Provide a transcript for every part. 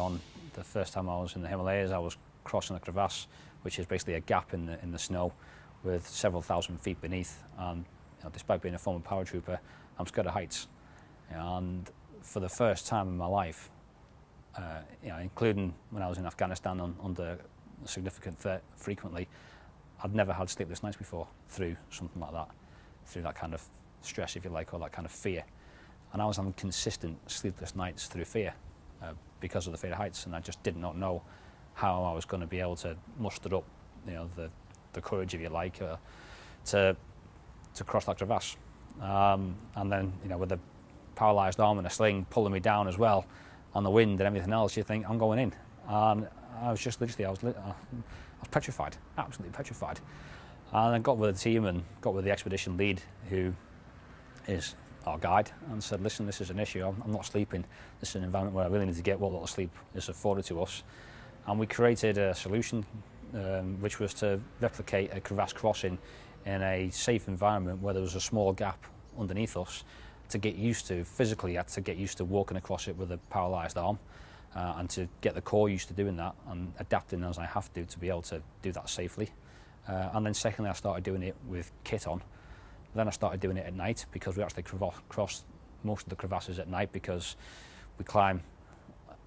on the first time I was in the Himalayas, I was crossing a crevasse, which is basically a gap in the snow with several thousand feet beneath. And despite being a former paratrooper, I'm scared of heights. And for the first time in my life, including when I was in Afghanistan under significant threat frequently, I'd never had sleepless nights before through something like that, through that kind of stress, if you like, or that kind of fear. And I was having consistent sleepless nights through fear because of the fear of heights, and I just did not know how I was going to be able to muster up, the courage, if you like, to cross that crevasse. And then, with a paralysed arm and a sling pulling me down as well, on the wind and everything else, you think, I'm going in. And I was just literally, I was petrified, absolutely petrified. And I got with the team and got with the expedition lead, who is our guide, and said, listen, this is an issue, I'm not sleeping. This is an environment where I really need to get what little sleep is afforded to us. And we created a solution which was to replicate a crevasse crossing in a safe environment where there was a small gap underneath us to get used to. Physically, I had to get used to walking across it with a paralysed arm and to get the core used to doing that and adapting as I have to be able to do that safely. And then secondly, I started doing it with kit on. Then I started doing it at night, because we actually crossed most of the crevasses at night, because we climb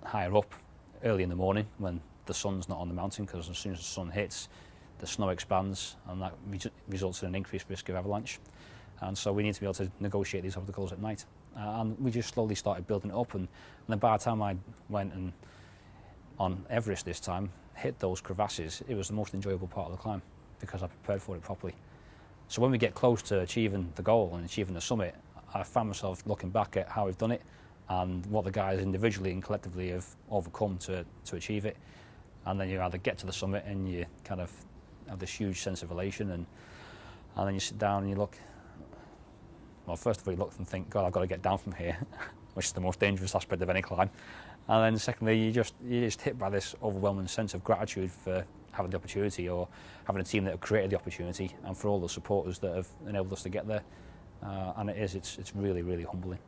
higher up early in the morning when the sun's not on the mountain, because as soon as the sun hits, the snow expands, and that results in an increased risk of avalanche. And so we need to be able to negotiate these obstacles at night. And we just slowly started building it up, and then by the time I went and on Everest this time, hit those crevasses, it was the most enjoyable part of the climb, because I prepared for it properly. So when we get close to achieving the goal and achieving the summit, I found myself looking back at how we've done it and what the guys individually and collectively have overcome to achieve it. And then you either get to the summit and you kind of have this huge sense of elation, and then you sit down and you look. Well, first of all, you look and think, God, I've got to get down from here, which is the most dangerous aspect of any climb. And then secondly, you're just hit by this overwhelming sense of gratitude for having the opportunity, or having a team that have created the opportunity, and for all the supporters that have enabled us to get there. And it's really, really humbling.